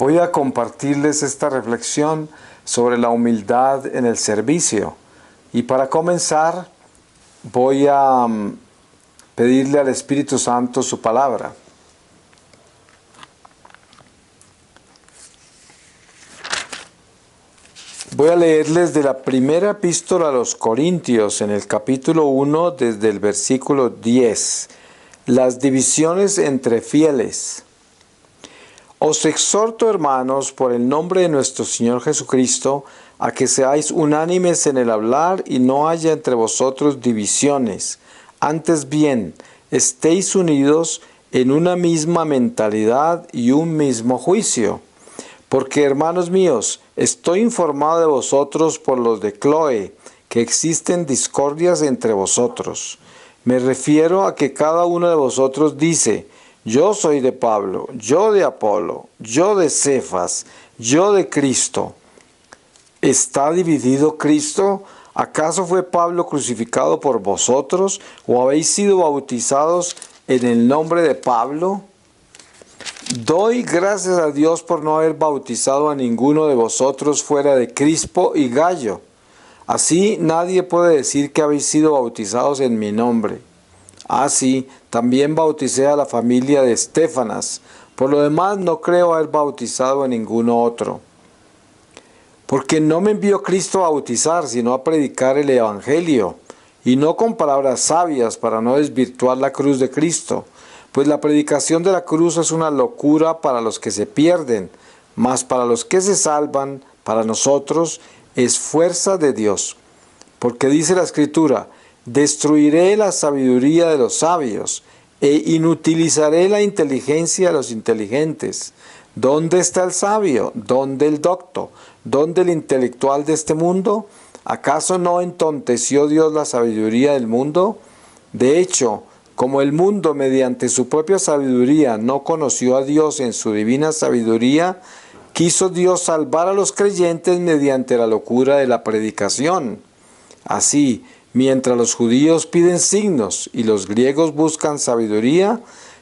Voy a compartirles esta reflexión sobre la humildad en el servicio. Y para comenzar, voy a pedirle al Espíritu Santo su palabra. Voy a leerles de la primera epístola a los Corintios, en el capítulo 1, desde el versículo 10. Las divisiones entre fieles. Os exhorto, hermanos, por el nombre de nuestro Señor Jesucristo, a que seáis unánimes en el hablar y no haya entre vosotros divisiones. Antes bien, estéis unidos en una misma mentalidad y un mismo juicio. Porque, hermanos míos, estoy informado de vosotros por los de Cloe, que existen discordias entre vosotros. Me refiero a que cada uno de vosotros dice: yo soy de Pablo, yo de Apolo, yo de Cefas, yo de Cristo. ¿Está dividido Cristo? ¿Acaso fue Pablo crucificado por vosotros? ¿O habéis sido bautizados en el nombre de Pablo? Doy gracias a Dios por no haber bautizado a ninguno de vosotros fuera de Crispo y Gayo. Así nadie puede decir que habéis sido bautizados en mi nombre. Así también bauticé a la familia de Estéfanas. Por lo demás no creo haber bautizado a ninguno otro. Porque no me envió Cristo a bautizar, sino a predicar el Evangelio, y no con palabras sabias para no desvirtuar la cruz de Cristo. Pues la predicación de la cruz es una locura para los que se pierden, mas para los que se salvan, para nosotros, es fuerza de Dios. Porque dice la Escritura: destruiré la sabiduría de los sabios, e inutilizaré la inteligencia de los inteligentes. ¿Dónde está el sabio? ¿Dónde el docto? ¿Dónde el intelectual de este mundo? ¿Acaso no entonteció Dios la sabiduría del mundo? De hecho, como el mundo mediante su propia sabiduría no conoció a Dios en su divina sabiduría, quiso Dios salvar a los creyentes mediante la locura de la predicación. Así, mientras los judíos piden signos y los griegos buscan sabiduría,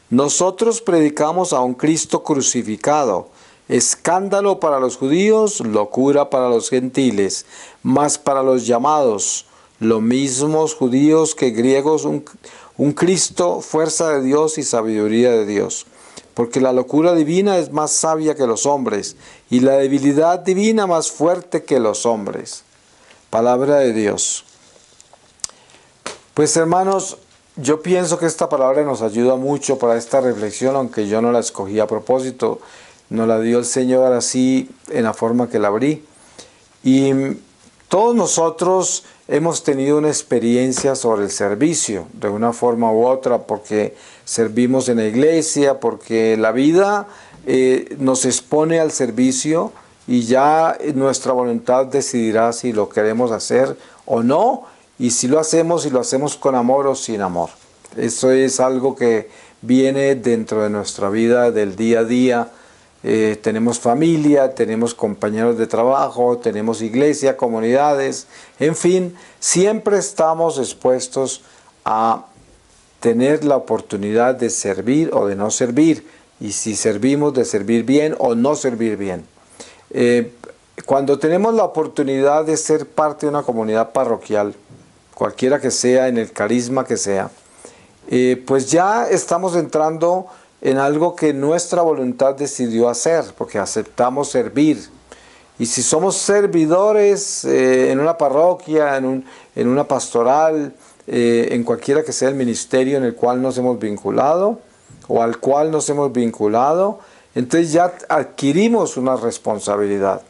nosotros predicamos a un Cristo crucificado, escándalo para los judíos, locura para los gentiles, mas para los llamados, lo mismos judíos que griegos, un Cristo, fuerza de Dios y sabiduría de Dios. Porque la locura divina es más sabia que los hombres, y la debilidad divina más fuerte que los hombres. Palabra de Dios. Pues hermanos, yo pienso que esta palabra nos ayuda mucho para esta reflexión, aunque yo no la escogí a propósito, nos la dio el Señor así en la forma que la abrí. Y todos nosotros hemos tenido una experiencia sobre el servicio, de una forma u otra, porque servimos en la iglesia, porque la vida nos expone al servicio y ya nuestra voluntad decidirá si lo queremos hacer o no, y si lo hacemos con amor o sin amor. Eso es algo que viene dentro de nuestra vida del día a día. Tenemos familia, tenemos compañeros de trabajo, tenemos iglesia, comunidades, en fin, siempre estamos expuestos a tener la oportunidad de servir o de no servir, y si servimos, de servir bien o no servir bien. Cuando tenemos la oportunidad de ser parte de una comunidad parroquial, cualquiera que sea, en el carisma que sea, pues ya estamos entrando en algo que nuestra voluntad decidió hacer, porque aceptamos servir. Y si somos servidores en una parroquia, en una pastoral, en cualquiera que sea el ministerio en el cual nos hemos vinculado, o al cual nos hemos vinculado, entonces ya adquirimos una responsabilidad.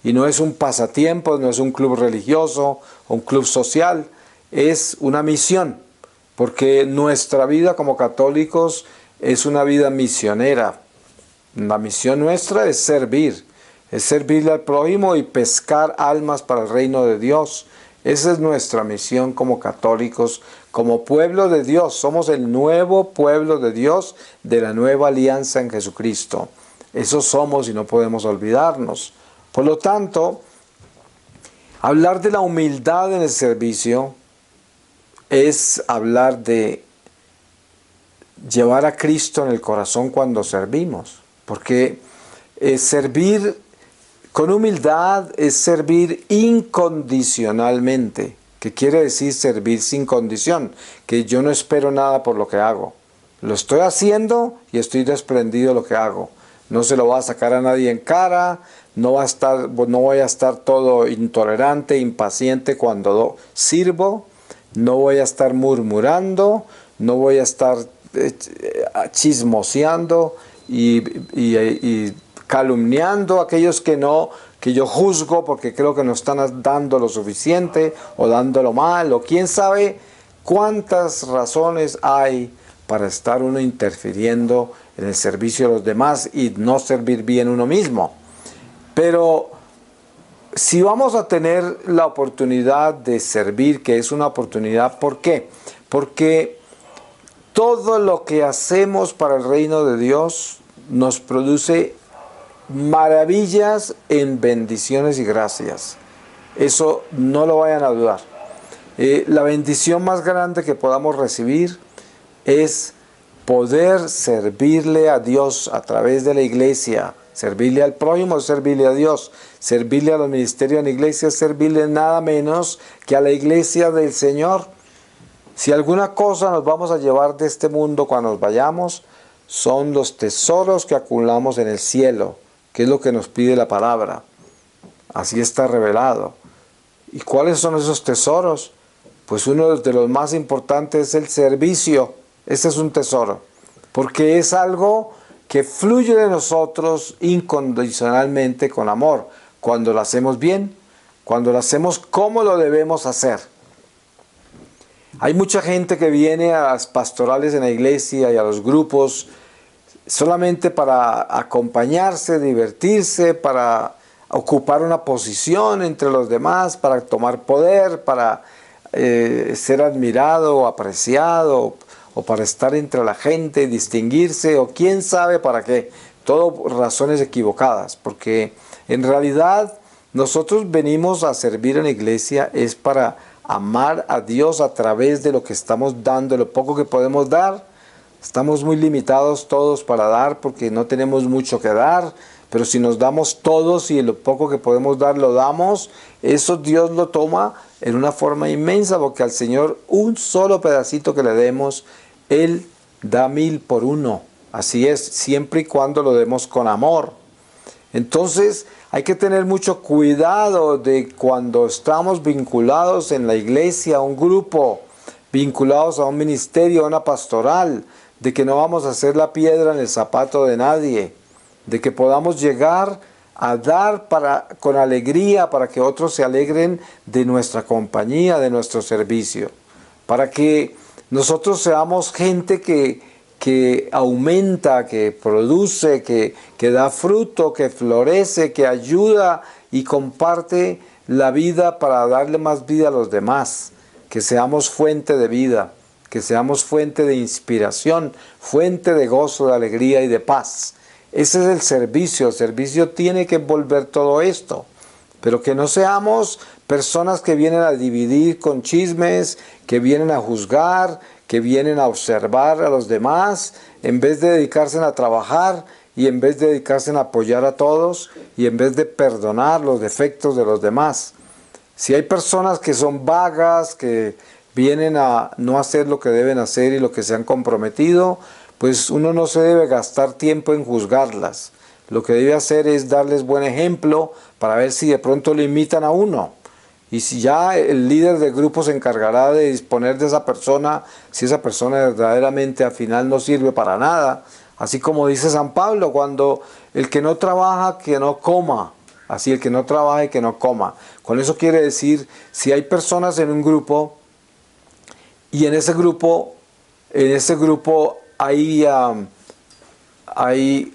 Y no es un pasatiempo, no es un club religioso o un club social, es una misión, porque nuestra vida como católicos es una vida misionera. La misión nuestra es servirle al prójimo y pescar almas para el reino de Dios. Esa es nuestra misión como católicos, como pueblo de Dios. Somos el nuevo pueblo de Dios, de la nueva alianza en Jesucristo. Eso somos y no podemos olvidarnos. Por lo tanto, hablar de la humildad en el servicio es hablar de llevar a Cristo en el corazón cuando servimos. Porque Servir con humildad es servir incondicionalmente. ¿Qué quiere decir servir sin condición? Que yo no espero nada por lo que hago. Lo estoy haciendo y estoy desprendido de lo que hago. No se lo va a sacar a nadie en cara, no voy a estar todo intolerante, impaciente cuando sirvo, no voy a estar murmurando, no voy a estar chismoseando y calumniando a aquellos que yo juzgo porque creo que no están dando lo suficiente o dándolo mal, o quién sabe cuántas razones hay para estar uno interfiriendo en el servicio de los demás y no servir bien uno mismo. Pero si vamos a tener la oportunidad de servir, que es una oportunidad, ¿por qué? Porque todo lo que hacemos para el reino de Dios nos produce maravillas en bendiciones y gracias. Eso no lo vayan a dudar. La bendición más grande que podamos recibir es poder servirle a Dios a través de la iglesia. Servirle al prójimo, servirle a Dios. Servirle a los ministerios en la iglesia, servirle nada menos que a la iglesia del Señor. Si alguna cosa nos vamos a llevar de este mundo cuando nos vayamos, son los tesoros que acumulamos en el cielo, que es lo que nos pide la palabra. Así está revelado. ¿Y cuáles son esos tesoros? Pues uno de los más importantes es el servicio. Ese es un tesoro, porque es algo que fluye de nosotros incondicionalmente con amor, cuando lo hacemos bien, cuando lo hacemos como lo debemos hacer. Hay mucha gente que viene a las pastorales en la iglesia y a los grupos solamente para acompañarse, divertirse, para ocupar una posición entre los demás, para tomar poder, para ser admirado o apreciado, o para estar entre la gente, distinguirse, o quién sabe para qué. Todo razones equivocadas, porque en realidad nosotros venimos a servir en la iglesia es para amar a Dios a través de lo que estamos dando, lo poco que podemos dar. Estamos muy limitados todos para dar porque no tenemos mucho que dar, pero si nos damos todos y lo poco que podemos dar lo damos, eso Dios lo toma en una forma inmensa, porque al Señor un solo pedacito que le demos, Él da 1000 por uno. Así es, siempre y cuando lo demos con amor. Entonces hay que tener mucho cuidado de cuando estamos vinculados en la iglesia, a un grupo, vinculados a un ministerio, a una pastoral, de que no vamos a hacer la piedra en el zapato de nadie, de que podamos llegar a dar con alegría para que otros se alegren de nuestra compañía, de nuestro servicio, para que nosotros seamos gente que aumenta, que produce, que da fruto, que florece, que ayuda y comparte la vida para darle más vida a los demás, que seamos fuente de vida, que seamos fuente de inspiración, fuente de gozo, de alegría y de paz. Ese es el servicio tiene que envolver todo esto, pero que no seamos personas que vienen a dividir con chismes, que vienen a juzgar, que vienen a observar a los demás, en vez de dedicarse a trabajar y en vez de dedicarse a apoyar a todos y en vez de perdonar los defectos de los demás. Si hay personas que son vagas, que vienen a no hacer lo que deben hacer y lo que se han comprometido, pues uno no se debe gastar tiempo en juzgarlas. Lo que debe hacer es darles buen ejemplo para ver si de pronto lo imitan a uno. Y si ya el líder del grupo se encargará de disponer de esa persona, si esa persona verdaderamente al final no sirve para nada. Así como dice San Pablo, cuando el que no trabaja, que no coma. Así el que no trabaja y que no coma. Con eso quiere decir, si hay personas en un grupo y en ese grupo hay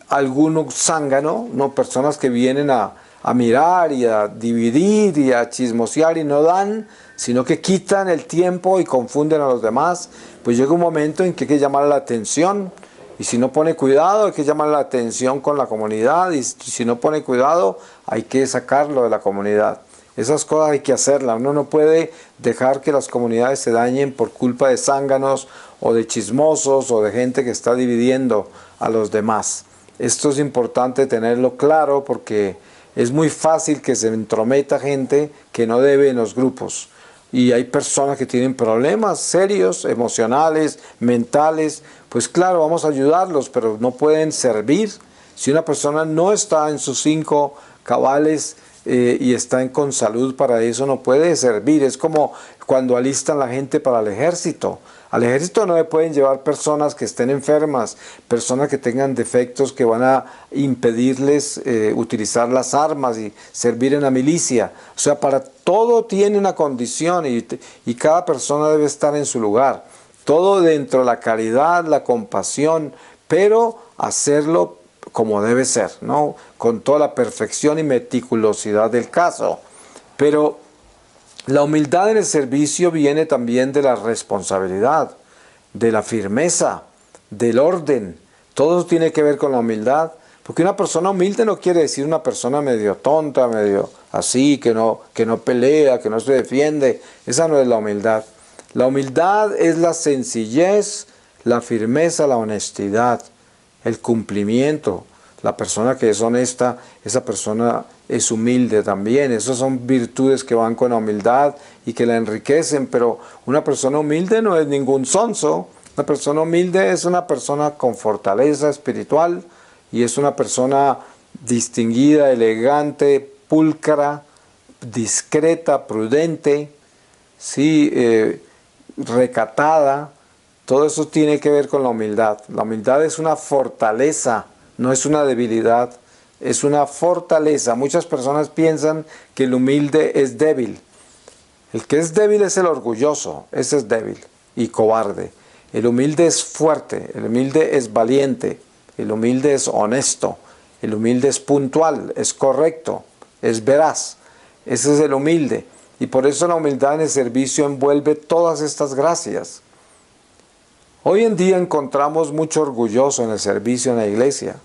algún zángano, ¿no? Personas que vienen a mirar y a dividir y a chismosear y no dan, sino que quitan el tiempo y confunden a los demás, pues llega un momento en que hay que llamar la atención, y si no pone cuidado hay que llamar la atención con la comunidad, y si no pone cuidado hay que sacarlo de la comunidad. Esas cosas hay que hacerlas. Uno no puede dejar que las comunidades se dañen por culpa de zánganos o de chismosos o de gente que está dividiendo a los demás. Esto es importante tenerlo claro porque es muy fácil que se entrometa gente que no debe en los grupos. Y hay personas que tienen problemas serios, emocionales, mentales. Pues claro, vamos a ayudarlos, pero no pueden servir. Si una persona no está en sus 5 cabales y está con salud para eso, no puede servir. Es como cuando alistan la gente para el ejército. Al ejército no le pueden llevar personas que estén enfermas, personas que tengan defectos que van a impedirles utilizar las armas y servir en la milicia. O sea, para todo tiene una condición y cada persona debe estar en su lugar. Todo dentro de la caridad, la compasión, pero hacerlo como debe ser, ¿no? Con toda la perfección y meticulosidad del caso. Pero la humildad en el servicio viene también de la responsabilidad, de la firmeza, del orden. Todo eso tiene que ver con la humildad. Porque una persona humilde no quiere decir una persona medio tonta, medio así, que no pelea, que no se defiende. Esa no es la humildad. La humildad es la sencillez, la firmeza, la honestidad, el cumplimiento. La persona que es honesta, esa persona es humilde también. Esas son virtudes que van con la humildad y que la enriquecen, pero una persona humilde no es ningún sonso. Una persona humilde es una persona con fortaleza espiritual y es una persona distinguida, elegante, pulcra, discreta, prudente, sí, recatada. Todo eso tiene que ver con la humildad. La humildad es una fortaleza, no es una debilidad, es una fortaleza. Muchas personas piensan que el humilde es débil. El que es débil es el orgulloso, ese es débil y cobarde. El humilde es fuerte, el humilde es valiente, el humilde es honesto, el humilde es puntual, es correcto, es veraz. Ese es el humilde. Y por eso la humildad en el servicio envuelve todas estas gracias. Hoy en día encontramos mucho orgulloso en el servicio en la iglesia.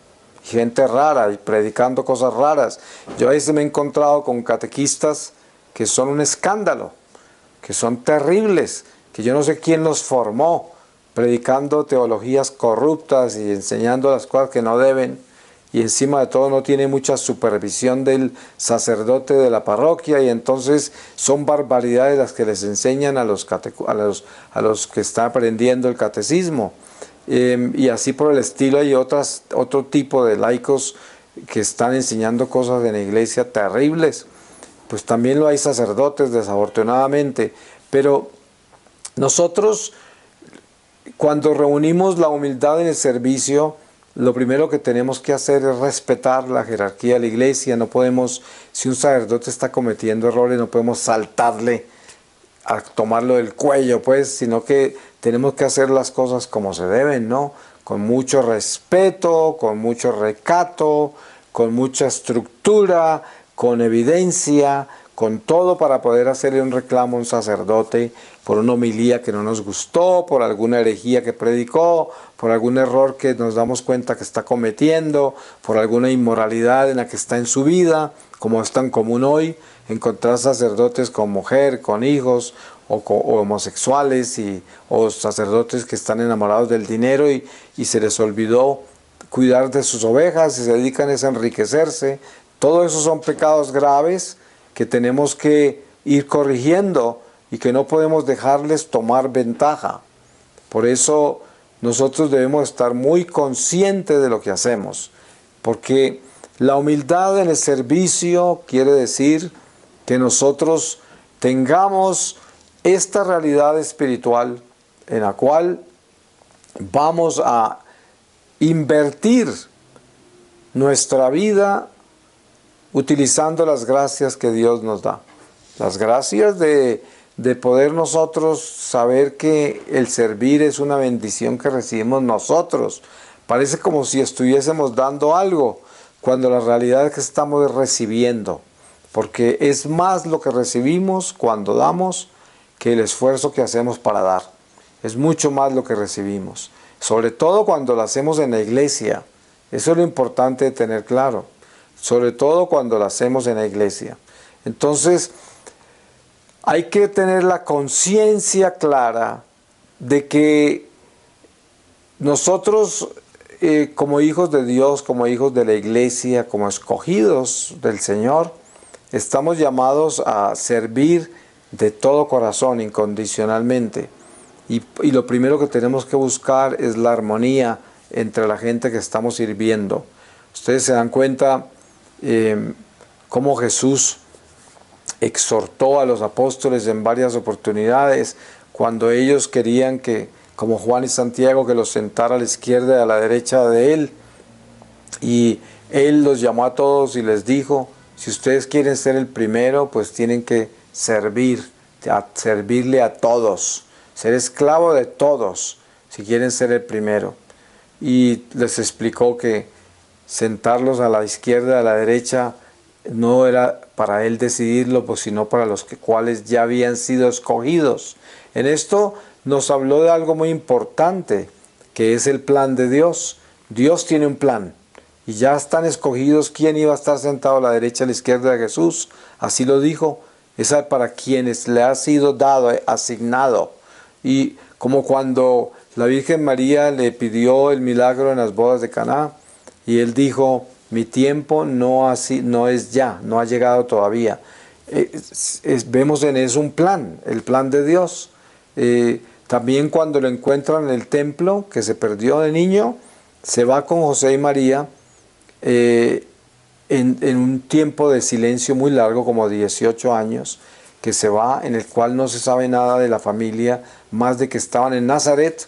Gente rara y predicando cosas raras. Yo a veces me he encontrado con catequistas que son un escándalo, que son terribles, que yo no sé quién los formó, predicando teologías corruptas y enseñando las cosas que no deben. Y encima de todo no tiene mucha supervisión del sacerdote de la parroquia y entonces son barbaridades las que les enseñan a los que están aprendiendo el catecismo. Y así por el estilo hay otro tipo de laicos que están enseñando cosas en la iglesia terribles. Pues también lo hay sacerdotes desafortunadamente. Pero nosotros cuando reunimos la humildad en el servicio, lo primero que tenemos que hacer es respetar la jerarquía de la iglesia. No podemos, si un sacerdote está cometiendo errores, no podemos saltarle a tomarlo del cuello, pues, sino que tenemos que hacer las cosas como se deben, ¿no? Con mucho respeto, con mucho recato, con mucha estructura, con evidencia, con todo para poder hacerle un reclamo a un sacerdote por una homilía que no nos gustó, por alguna herejía que predicó, por algún error que nos damos cuenta que está cometiendo, por alguna inmoralidad en la que está en su vida, como es tan común hoy, encontrar sacerdotes con mujer, con hijos, o homosexuales, o sacerdotes que están enamorados del dinero y se les olvidó cuidar de sus ovejas y se dedican a enriquecerse. Todo eso son pecados graves que tenemos que ir corrigiendo y que no podemos dejarles tomar ventaja. Por eso nosotros debemos estar muy conscientes de lo que hacemos, porque la humildad en el servicio quiere decir que nosotros tengamos esta realidad espiritual en la cual vamos a invertir nuestra vida utilizando las gracias que Dios nos da. Las gracias de poder nosotros saber que el servir es una bendición que recibimos nosotros. Parece como si estuviésemos dando algo, cuando la realidad es que estamos recibiendo. Porque es más lo que recibimos cuando damos que el esfuerzo que hacemos para dar. Es mucho más lo que recibimos. Sobre todo cuando lo hacemos en la iglesia. Eso es lo importante de tener claro. Sobre todo cuando lo hacemos en la iglesia. Entonces, hay que tener la conciencia clara de que nosotros como hijos de Dios, como hijos de la iglesia, como escogidos del Señor, estamos llamados a servir de todo corazón, incondicionalmente. Y lo primero que tenemos que buscar es la armonía entre la gente que estamos sirviendo. Ustedes se dan cuenta cómo Jesús exhortó a los apóstoles en varias oportunidades cuando ellos querían que, como Juan y Santiago, que los sentara a la izquierda y a la derecha de él. Y él los llamó a todos y les dijo, si ustedes quieren ser el primero, pues tienen que servirle a todos, ser esclavo de todos, si quieren ser el primero. Y les explicó que sentarlos a la izquierda y a la derecha no era para él decidirlo, pues, sino para los cuales ya habían sido escogidos. En esto nos habló de algo muy importante, que es el plan de Dios. Dios tiene un plan y ya están escogidos quién iba a estar sentado a la derecha y a la izquierda de Jesús. Así lo dijo, es para quienes le ha sido dado, asignado. Y como cuando la Virgen María le pidió el milagro en las bodas de Caná y él dijo, mi tiempo no es ya, no ha llegado todavía. Vemos en eso un plan, el plan de Dios. También cuando lo encuentran en el templo, que se perdió de niño, se va con José y María en un tiempo de silencio muy largo, como 18 años, que se va, en el cual no se sabe nada de la familia, más de que estaban en Nazaret,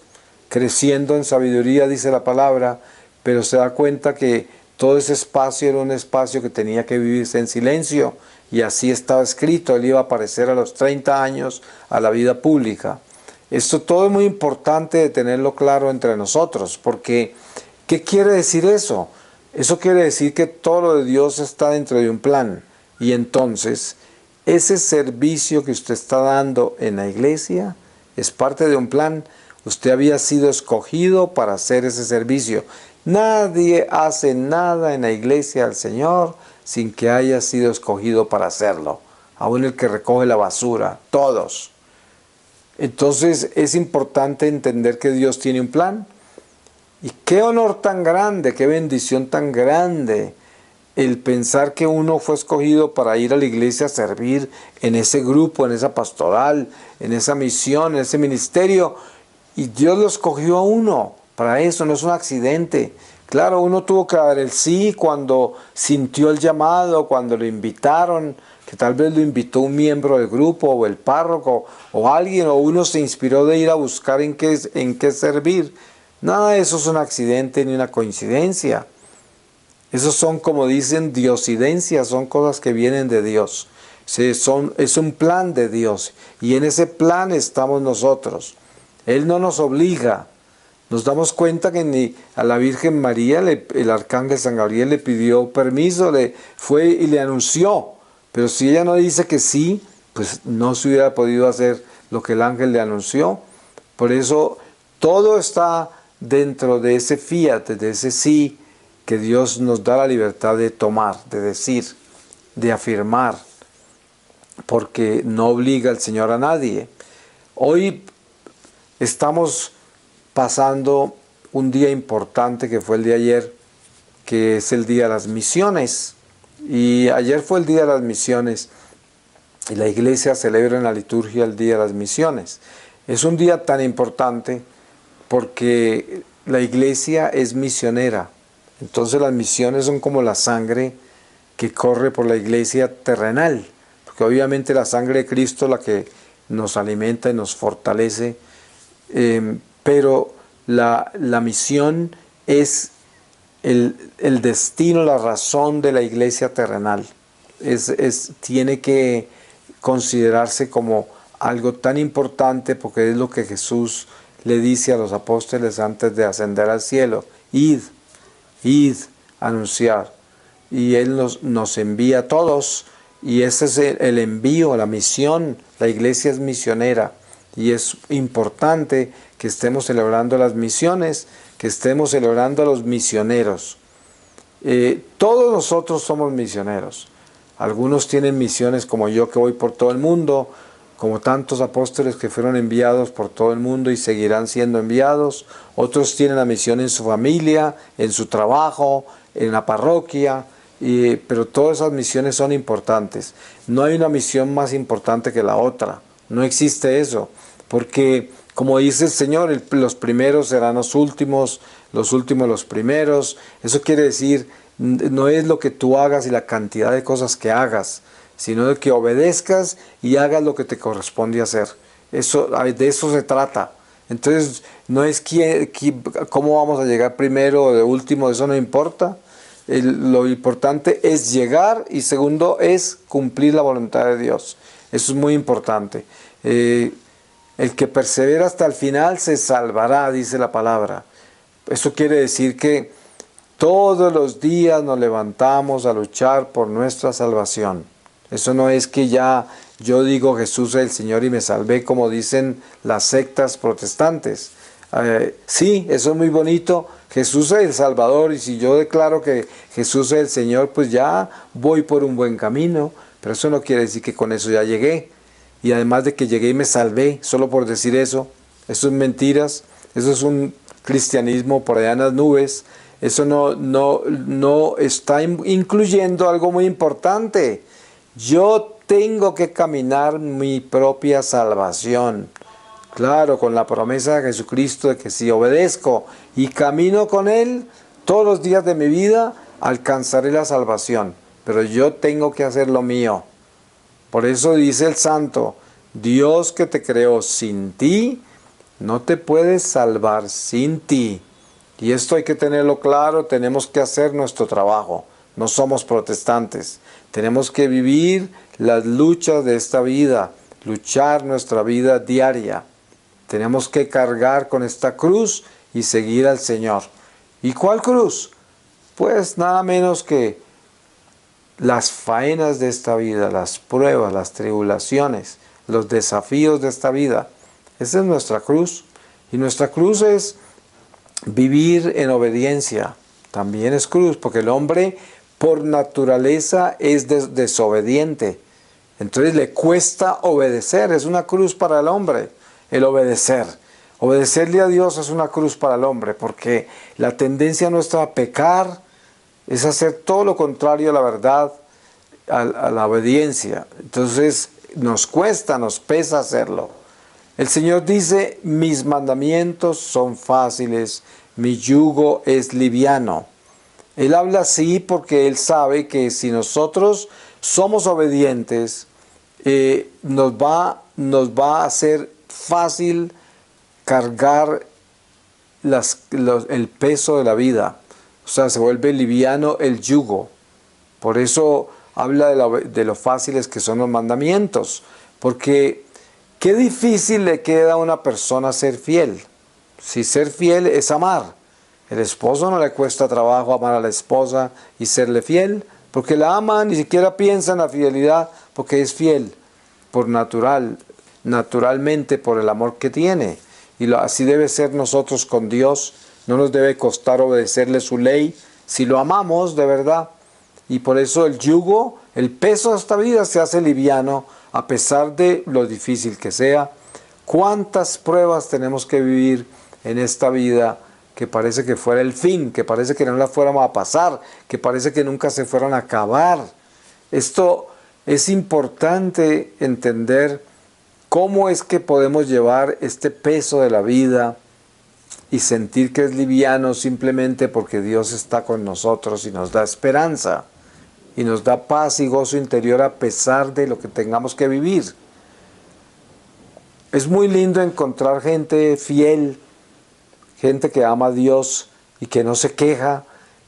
creciendo en sabiduría, dice la palabra, pero se da cuenta que todo ese espacio era un espacio que tenía que vivirse en silencio, y así estaba escrito, él iba a aparecer a los 30 años a la vida pública. Esto todo es muy importante de tenerlo claro entre nosotros, porque ¿qué quiere decir eso? Eso quiere decir que todo lo de Dios está dentro de un plan, y entonces ese servicio que usted está dando en la iglesia es parte de un plan. Usted había sido escogido para hacer ese servicio. Nadie hace nada en la iglesia del Señor sin que haya sido escogido para hacerlo. Aún el que recoge la basura, todos. Entonces es importante entender que Dios tiene un plan. Y qué honor tan grande, qué bendición tan grande el pensar que uno fue escogido para ir a la iglesia a servir en ese grupo, en esa pastoral, en esa misión, en ese ministerio. Y Dios lo escogió a uno para eso, no es un accidente. Claro, uno tuvo que dar el sí cuando sintió el llamado, cuando lo invitaron, que tal vez lo invitó un miembro del grupo o el párroco o alguien, o uno se inspiró de ir a buscar en qué servir. Nada de eso es un accidente ni una coincidencia. Esos son, como dicen, diosidencias, son cosas que vienen de Dios. Es un plan de Dios y en ese plan estamos nosotros. Él no nos obliga. Nos damos cuenta que ni a la Virgen María el arcángel San Gabriel le pidió permiso, fue y le anunció. Pero si ella no dice que sí, pues no se hubiera podido hacer lo que el ángel le anunció. Por eso todo está dentro de ese fiat, de ese sí, que Dios nos da la libertad de tomar, de decir, de afirmar, porque no obliga el Señor a nadie. Hoy estamos pasando un día importante que fue el de ayer, que es el Día de las Misiones. Y ayer fue el Día de las Misiones y la iglesia celebra en la liturgia el Día de las Misiones. Es un día tan importante porque la iglesia es misionera. Entonces las misiones son como la sangre que corre por la iglesia terrenal, porque obviamente la sangre de Cristo es la que nos alimenta y nos fortalece, pero la misión es el destino, la razón de la iglesia terrenal. Tiene que considerarse como algo tan importante porque es lo que Jesús le dice a los apóstoles antes de ascender al cielo: id, anunciar. Y Él nos envía a todos, y ese es el envío, la misión. La iglesia es misionera y es importante que estemos celebrando las misiones, que estemos celebrando a los misioneros. Todos nosotros somos misioneros. Algunos tienen misiones como yo, que voy por todo el mundo, como tantos apóstoles que fueron enviados por todo el mundo y seguirán siendo enviados. Otros tienen la misión en su familia, en su trabajo, en la parroquia, pero todas esas misiones son importantes. No hay una misión más importante que la otra. No existe eso, porque como dice el Señor, los primeros serán los últimos los primeros. Eso quiere decir, no es lo que tú hagas y la cantidad de cosas que hagas, sino de que obedezcas y hagas lo que te corresponde hacer. Eso, de eso se trata. Entonces, no es cómo vamos a llegar primero o de último, eso no importa. Lo importante es llegar, y segundo es cumplir la voluntad de Dios. Eso es muy importante. El que persevera hasta el final se salvará, dice la palabra. Eso quiere decir que todos los días nos levantamos a luchar por nuestra salvación. Eso no es que ya yo digo Jesús es el Señor y me salvé, como dicen las sectas protestantes. Sí, eso es muy bonito. Jesús es el Salvador, y si yo declaro que Jesús es el Señor, pues ya voy por un buen camino. Pero eso no quiere decir que con eso ya llegué. Y además de que llegué y me salvé, solo por decir eso es mentiras. Eso es un cristianismo por allá en las nubes. Eso no está incluyendo algo muy importante. Yo tengo que caminar mi propia salvación. Claro, con la promesa de Jesucristo de que si obedezco y camino con Él todos los días de mi vida, alcanzaré la salvación. Pero yo tengo que hacer lo mío. Por eso dice el santo, Dios que te creó sin ti, no te puedes salvar sin ti. Y esto hay que tenerlo claro, tenemos que hacer nuestro trabajo. No somos protestantes. Tenemos que vivir las luchas de esta vida, luchar nuestra vida diaria. Tenemos que cargar con esta cruz y seguir al Señor. ¿Y cuál cruz? Pues nada menos que las faenas de esta vida, las pruebas, las tribulaciones, los desafíos de esta vida. Esa es nuestra cruz. Y nuestra cruz es vivir en obediencia. También es cruz, porque el hombre por naturaleza es desobediente. Entonces le cuesta obedecer. Es una cruz para el hombre, el obedecer. Obedecerle a Dios es una cruz para el hombre, porque la tendencia nuestra a pecar es hacer todo lo contrario a la verdad, a la obediencia. Entonces nos cuesta, nos pesa hacerlo. El Señor dice, mis mandamientos son fáciles, mi yugo es liviano. Él habla así porque Él sabe que si nosotros somos obedientes, nos va a hacer fácil cargar el peso de la vida. O sea, se vuelve liviano el yugo. Por eso habla de lo fáciles que son los mandamientos. Porque qué difícil le queda a una persona ser fiel. Si ser fiel es amar. El esposo no le cuesta trabajo amar a la esposa y serle fiel, porque la ama, ni siquiera piensa en la fidelidad, porque es fiel, naturalmente por el amor que tiene. Y así debe ser nosotros con Dios. No nos debe costar obedecerle su ley, si lo amamos de verdad. Y por eso el yugo, el peso de esta vida se hace liviano, a pesar de lo difícil que sea. ¿Cuántas pruebas tenemos que vivir en esta vida que parece que fuera el fin, que parece que no la fuéramos a pasar, que parece que nunca se fueran a acabar? Esto es importante entender cómo es que podemos llevar este peso de la vida y sentir que es liviano simplemente porque Dios está con nosotros y nos da esperanza y nos da paz y gozo interior a pesar de lo que tengamos que vivir. Es muy lindo encontrar gente fiel, gente que ama a Dios y que no se queja,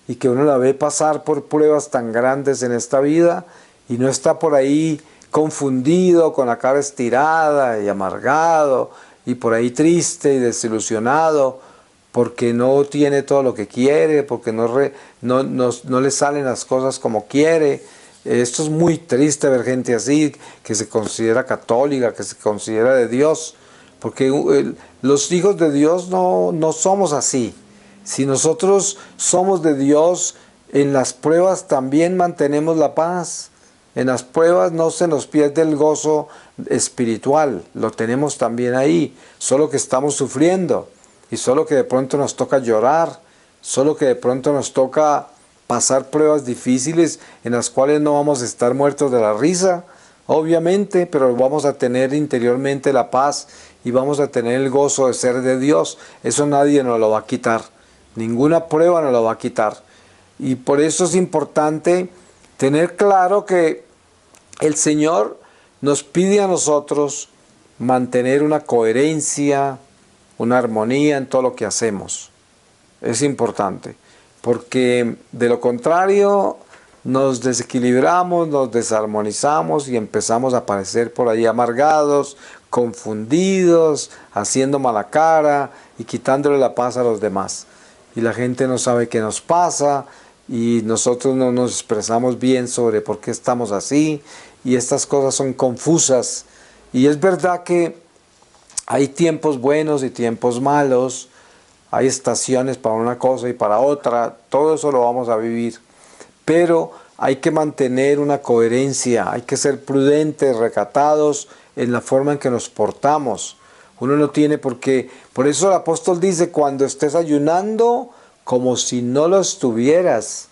y que uno la ve pasar por pruebas tan grandes en esta vida y no está por ahí confundido, con la cara estirada y amargado y por ahí triste y desilusionado porque no tiene todo lo que quiere, porque no le salen las cosas como quiere. Esto es muy triste ver gente así, que se considera católica, que se considera de Dios, porque los hijos de Dios no somos así. Si nosotros somos de Dios, en las pruebas también mantenemos la paz. En las pruebas no se nos pierde el gozo espiritual, lo tenemos también ahí, solo que estamos sufriendo y solo que de pronto nos toca llorar, solo que de pronto nos toca pasar pruebas difíciles en las cuales no vamos a estar muertos de la risa, obviamente, pero vamos a tener interiormente la paz y vamos a tener el gozo de ser de Dios. Eso nadie nos lo va a quitar, ninguna prueba nos lo va a quitar. Y por eso es importante tener claro que el Señor nos pide a nosotros mantener una coherencia, una armonía en todo lo que hacemos. Es importante, porque de lo contrario nos desequilibramos, nos desarmonizamos y empezamos a parecer por ahí amargados, confundidos, haciendo mala cara y quitándole la paz a los demás. Y la gente no sabe qué nos pasa y nosotros no nos expresamos bien sobre por qué estamos así y estas cosas son confusas. Y es verdad que hay tiempos buenos y tiempos malos, hay estaciones para una cosa y para otra, todo eso lo vamos a vivir, pero hay que mantener una coherencia, hay que ser prudentes, recatados en la forma en que nos portamos. Uno no tiene por qué, por eso el apóstol dice, cuando estés ayunando, como si no lo estuvieras.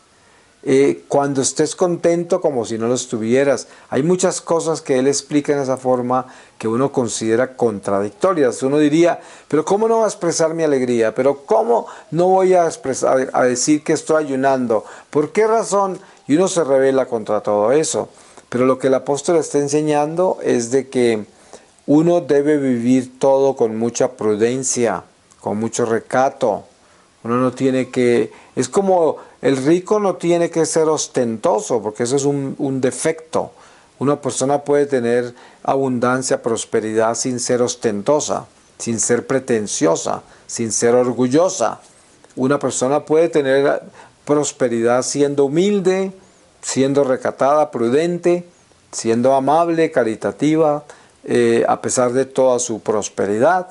Cuando estés contento, como si no lo estuvieras. Hay muchas cosas que él explica en esa forma que uno considera contradictorias. Uno diría, pero ¿cómo no voy a expresar mi alegría? ¿Pero cómo no voy a expresar, a decir que estoy ayunando? ¿Por qué razón? Y uno se rebela contra todo eso. Pero lo que el apóstol está enseñando es de que uno debe vivir todo con mucha prudencia, con mucho recato. Uno no tiene que... Es como el rico no tiene que ser ostentoso, porque eso es un defecto. Una persona puede tener abundancia, prosperidad sin ser ostentosa, sin ser pretenciosa, sin ser orgullosa. Una persona puede tener prosperidad siendo humilde, siendo recatada, prudente, siendo amable, caritativa, a pesar de toda su prosperidad.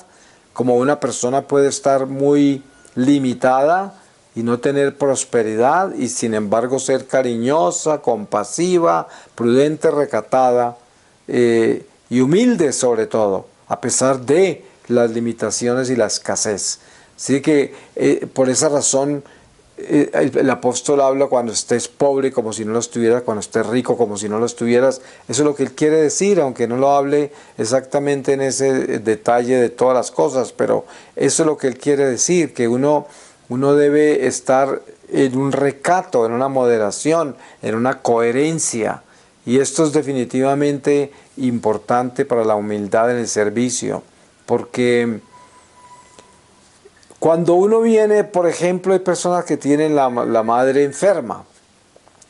Como una persona puede estar muy limitada y no tener prosperidad y sin embargo ser cariñosa, compasiva, prudente, recatada y humilde sobre todo, a pesar de las limitaciones y la escasez. Así que por esa razón el apóstol habla cuando estés pobre como si no lo estuvieras, cuando estés rico como si no lo estuvieras. Eso es lo que él quiere decir, aunque no lo hable exactamente en ese detalle de todas las cosas, pero eso es lo que él quiere decir, que uno debe estar en un recato, en una moderación, en una coherencia. Y esto es definitivamente importante para la humildad en el servicio, porque cuando uno viene, por ejemplo, hay personas que tienen la madre enferma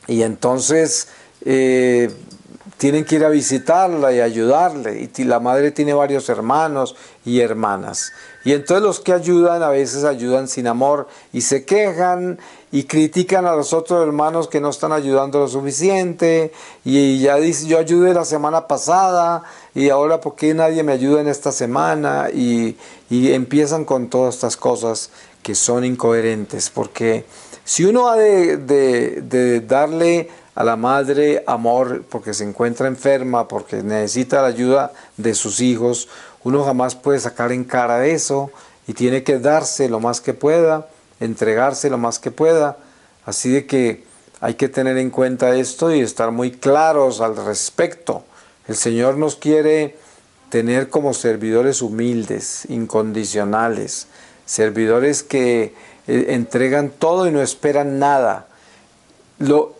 y entonces tienen que ir a visitarla y ayudarle. Y la madre tiene varios hermanos y hermanas. Y entonces los que ayudan a veces ayudan sin amor y se quejan y critican a los otros hermanos que no están ayudando lo suficiente. Y ya dice, yo ayudé la semana pasada y ahora ¿por qué nadie me ayuda en esta semana? Y empiezan con todas estas cosas que son incoherentes. Porque si uno ha de darle a la madre amor porque se encuentra enferma, porque necesita la ayuda de sus hijos, uno jamás puede sacar en cara eso y tiene que darse lo más que pueda, entregarse lo más que pueda. Así de que hay que tener en cuenta esto y estar muy claros al respecto. El Señor nos quiere tener como servidores humildes, incondicionales, servidores que entregan todo y no esperan nada.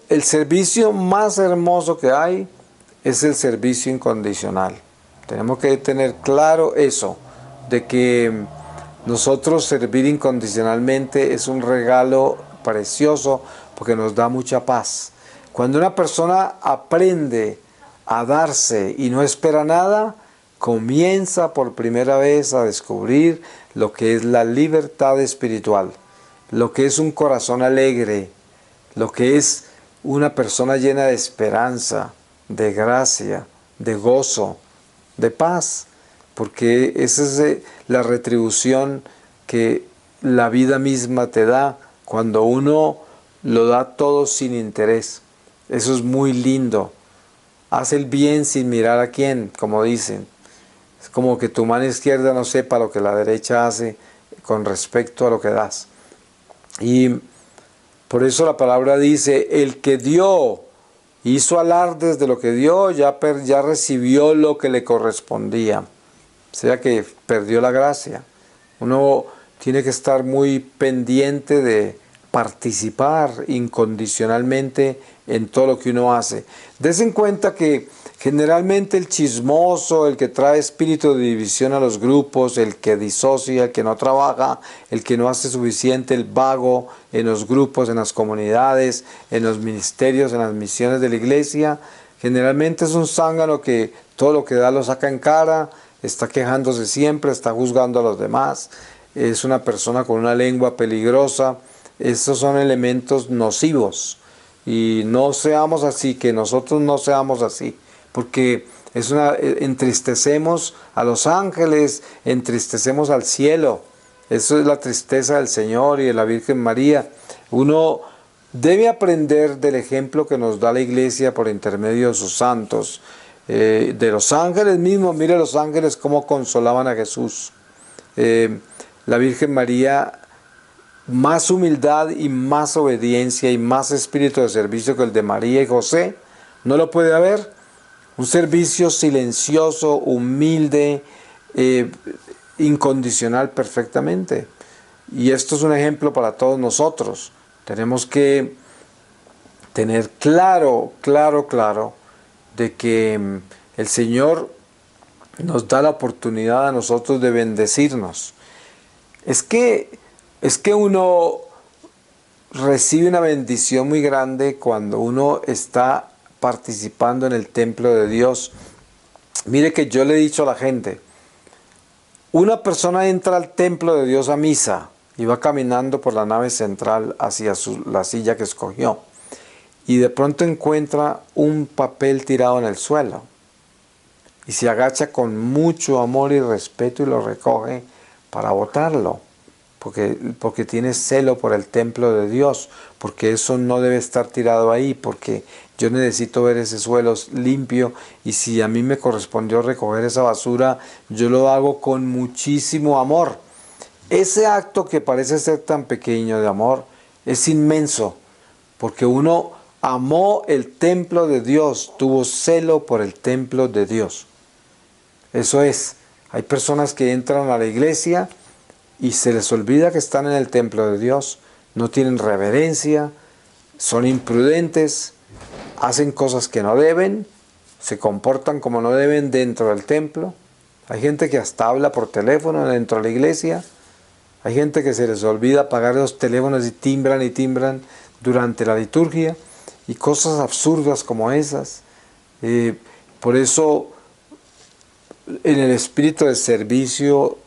El servicio más hermoso que hay es el servicio incondicional. Tenemos que tener claro eso, de que nosotros servir incondicionalmente es un regalo precioso porque nos da mucha paz. Cuando una persona aprende a darse y no espera nada, comienza por primera vez a descubrir lo que es la libertad espiritual, lo que es un corazón alegre, lo que es una persona llena de esperanza, de gracia, de gozo, de paz, porque esa es la retribución que la vida misma te da cuando uno lo da todo sin interés. Eso es muy lindo. haz el bien sin mirar a quién, como dicen. Es como que tu mano izquierda no sepa lo que la derecha hace con respecto a lo que das. Y por eso la palabra dice, el que dio, hizo alardes de lo que dio, ya recibió lo que le correspondía. O sea que perdió la gracia. Uno tiene que estar muy pendiente de participar incondicionalmente en todo lo que uno hace. Des en cuenta que generalmente el chismoso, el que trae espíritu de división a los grupos, el que disocia, el que no trabaja, el que no hace suficiente, el vago en los grupos, en las comunidades, en los ministerios, en las misiones de la iglesia, generalmente es un zángano que todo lo que da lo saca en cara, está quejándose siempre, está juzgando a los demás, es una persona con una lengua peligrosa. Estos son elementos nocivos y no seamos así, que nosotros no seamos así, porque entristecemos a los ángeles, entristecemos al cielo. Eso es la tristeza del Señor y de la Virgen María. Uno debe aprender del ejemplo que nos da la Iglesia por intermedio de sus santos, de los ángeles mismos. Mire los ángeles cómo consolaban a Jesús. La Virgen María, más humildad y más obediencia y más espíritu de servicio que el de María y José, no lo puede haber. Un servicio silencioso, humilde, incondicional perfectamente. Y esto es un ejemplo para todos nosotros. Tenemos que tener claro de que el Señor nos da la oportunidad a nosotros de bendecirnos. Es que uno recibe una bendición muy grande cuando uno está participando en el templo de Dios. Mire que yo le he dicho a la gente, una persona entra al templo de Dios a misa y va caminando por la nave central hacia la silla que escogió y de pronto encuentra un papel tirado en el suelo y se agacha con mucho amor y respeto y lo recoge para botarlo, porque tiene celo por el templo de Dios, porque eso no debe estar tirado ahí, porque yo necesito ver ese suelo limpio y si a mí me correspondió recoger esa basura, yo lo hago con muchísimo amor. Ese acto que parece ser tan pequeño de amor es inmenso, porque uno amó el templo de Dios, tuvo celo por el templo de Dios. Eso es, hay personas que entran a la iglesia y se les olvida que están en el templo de Dios, no tienen reverencia, son imprudentes, hacen cosas que no deben, se comportan como no deben dentro del templo. Hay gente que hasta habla por teléfono dentro de la iglesia. Hay gente que se les olvida apagar los teléfonos y timbran durante la liturgia. Y cosas absurdas como esas. Por eso, en el espíritu de servicio,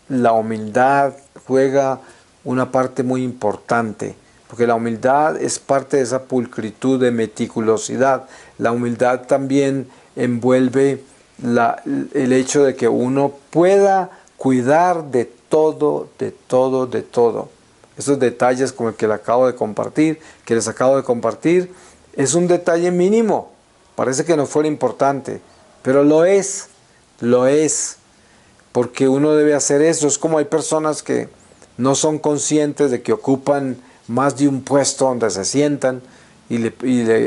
la humildad juega una parte muy importante. Porque la humildad es parte de esa pulcritud de meticulosidad. La humildad también envuelve el hecho de que uno pueda cuidar de todo. Esos detalles como el que les acabo de compartir, es un detalle mínimo. Parece que no fuera importante, pero lo es. Porque uno debe hacer eso. Es como hay personas que no son conscientes de que ocupan más de un puesto donde se sientan y le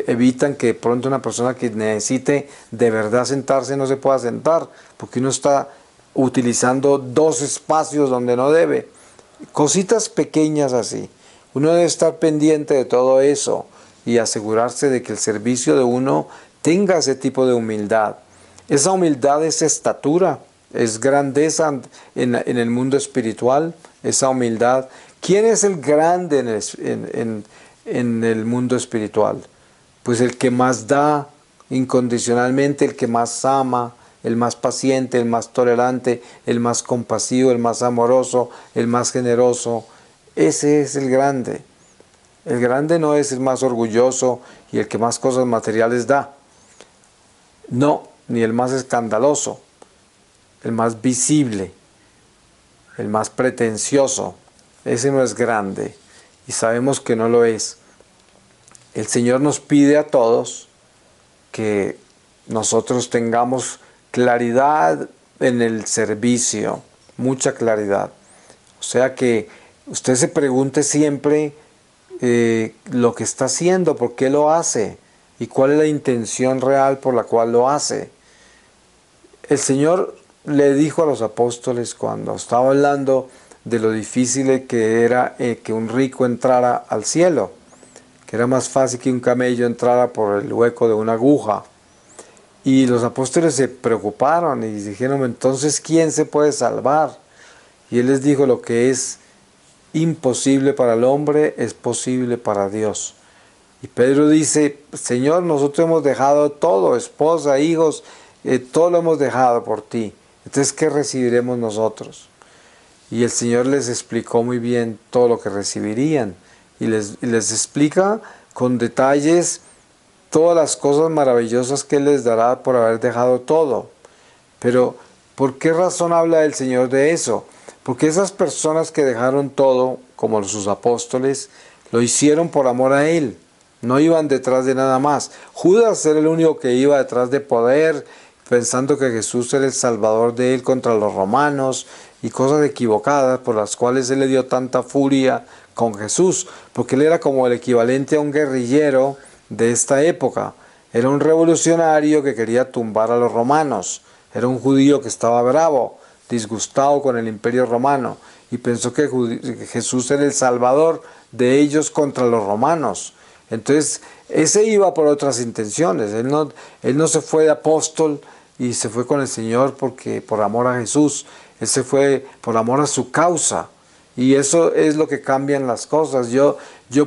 evitan que de pronto una persona que necesite de verdad sentarse no se pueda sentar, porque uno está utilizando dos espacios donde no debe. Cositas pequeñas así. Uno debe estar pendiente de todo eso y asegurarse de que el servicio de uno tenga ese tipo de humildad. Esa humildad es estatura, es grandeza en el mundo espiritual, esa humildad. ¿Quién es el grande en el mundo espiritual? Pues el que más da incondicionalmente, el que más ama, el más paciente, el más tolerante, el más compasivo, el más amoroso, el más generoso. Ese es el grande. El grande no es el más orgulloso y el que más cosas materiales da. No, ni el más escandaloso, el más visible, el más pretencioso. Ese no es grande y sabemos que no lo es. El Señor nos pide a todos que nosotros tengamos claridad en el servicio, mucha claridad. O sea que usted se pregunte siempre lo que está haciendo, por qué lo hace y cuál es la intención real por la cual lo hace. El Señor le dijo a los apóstoles cuando estaba hablando de lo difícil que era que un rico entrara al cielo, que era más fácil que un camello entrara por el hueco de una aguja. Y los apóstoles se preocuparon y dijeron, entonces, ¿quién se puede salvar? Y Él les dijo, lo que es imposible para el hombre es posible para Dios. Y Pedro dice, Señor, nosotros hemos dejado todo, esposa, hijos, todo lo hemos dejado por ti. Entonces, ¿qué recibiremos nosotros? Y el Señor les explicó muy bien todo lo que recibirían. Y les explica con detalles todas las cosas maravillosas que Él les dará por haber dejado todo. Pero, ¿por qué razón habla el Señor de eso? Porque esas personas que dejaron todo, como sus apóstoles, lo hicieron por amor a Él. No iban detrás de nada más. Judas era el único que iba detrás de poder, pensando que Jesús era el salvador de él contra los romanos y cosas equivocadas por las cuales Él le dio tanta furia con Jesús, porque Él era como el equivalente a un guerrillero de esta época. Era un revolucionario que quería tumbar a los romanos. Era un judío que estaba bravo, disgustado con el imperio romano, y pensó que Jesús era el salvador de ellos contra los romanos. Entonces, ese iba por otras intenciones. Él no se fue de apóstol y se fue con el Señor por amor a Jesús. Él se fue por amor a su causa. Y eso es lo que cambian las cosas. Yo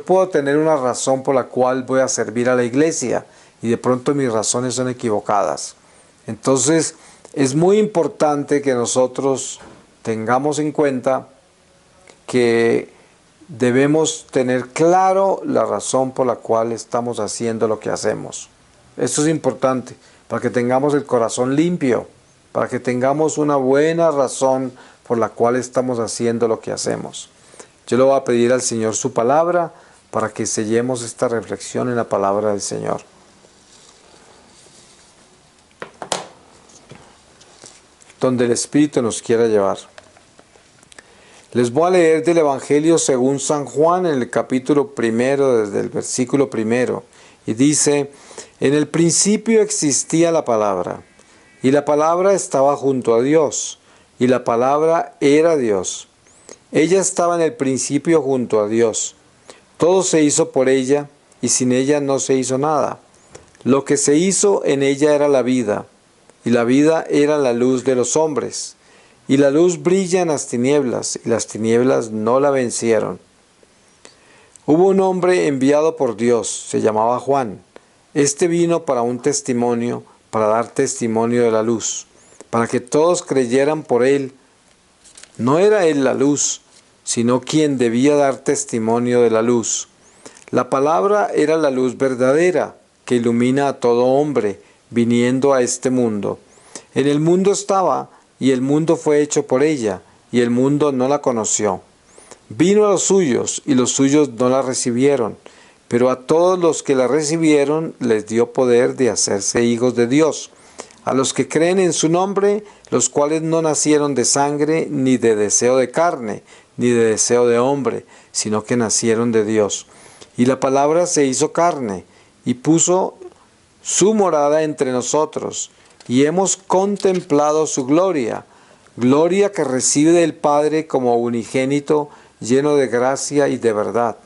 puedo tener una razón por la cual voy a servir a la iglesia y de pronto mis razones son equivocadas. Entonces, es muy importante que nosotros tengamos en cuenta que debemos tener claro la razón por la cual estamos haciendo lo que hacemos. Esto es importante para que tengamos el corazón limpio, para que tengamos una buena razón por la cual estamos haciendo lo que hacemos. Yo le voy a pedir al Señor su palabra para que sellemos esta reflexión en la palabra del Señor. Donde el Espíritu nos quiera llevar. Les voy a leer del Evangelio según San Juan en el capítulo 1, desde el versículo 1. Y dice, en el principio existía la palabra, y la palabra estaba junto a Dios, y la palabra era Dios. Ella estaba en el principio junto a Dios. Todo se hizo por ella, y sin ella no se hizo nada. Lo que se hizo en ella era la vida, y la vida era la luz de los hombres. Y la luz brilla en las tinieblas, y las tinieblas no la vencieron. Hubo un hombre enviado por Dios, se llamaba Juan. Este vino para un testimonio, para dar testimonio de la luz, para que todos creyeran por él. No era él la luz, sino quien debía dar testimonio de la luz. La palabra era la luz verdadera, que ilumina a todo hombre, viniendo a este mundo. En el mundo estaba, y el mundo fue hecho por ella, y el mundo no la conoció. Vino a los suyos, y los suyos no la recibieron, pero a todos los que la recibieron les dio poder de hacerse hijos de Dios, a los que creen en su nombre, los cuales no nacieron de sangre, ni de deseo de carne, ni de deseo de hombre, sino que nacieron de Dios. Y la palabra se hizo carne, y puso su morada entre nosotros, y hemos contemplado su gloria, gloria que recibe del Padre como unigénito, lleno de gracia y de verdad.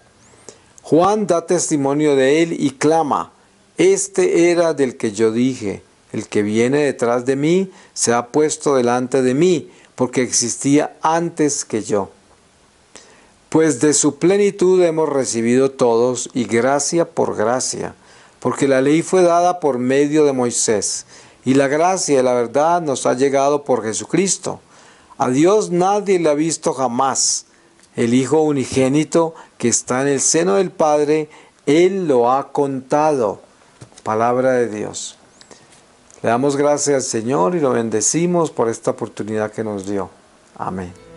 Juan da testimonio de él y clama, este era del que yo dije, el que viene detrás de mí se ha puesto delante de mí, porque existía antes que yo. Pues de su plenitud hemos recibido todos, y gracia por gracia, porque la ley fue dada por medio de Moisés, y la gracia y la verdad nos ha llegado por Jesucristo. A Dios nadie le ha visto jamás. El Hijo unigénito que está en el seno del Padre, Él lo ha contado. Palabra de Dios. Le damos gracias al Señor y lo bendecimos por esta oportunidad que nos dio. Amén.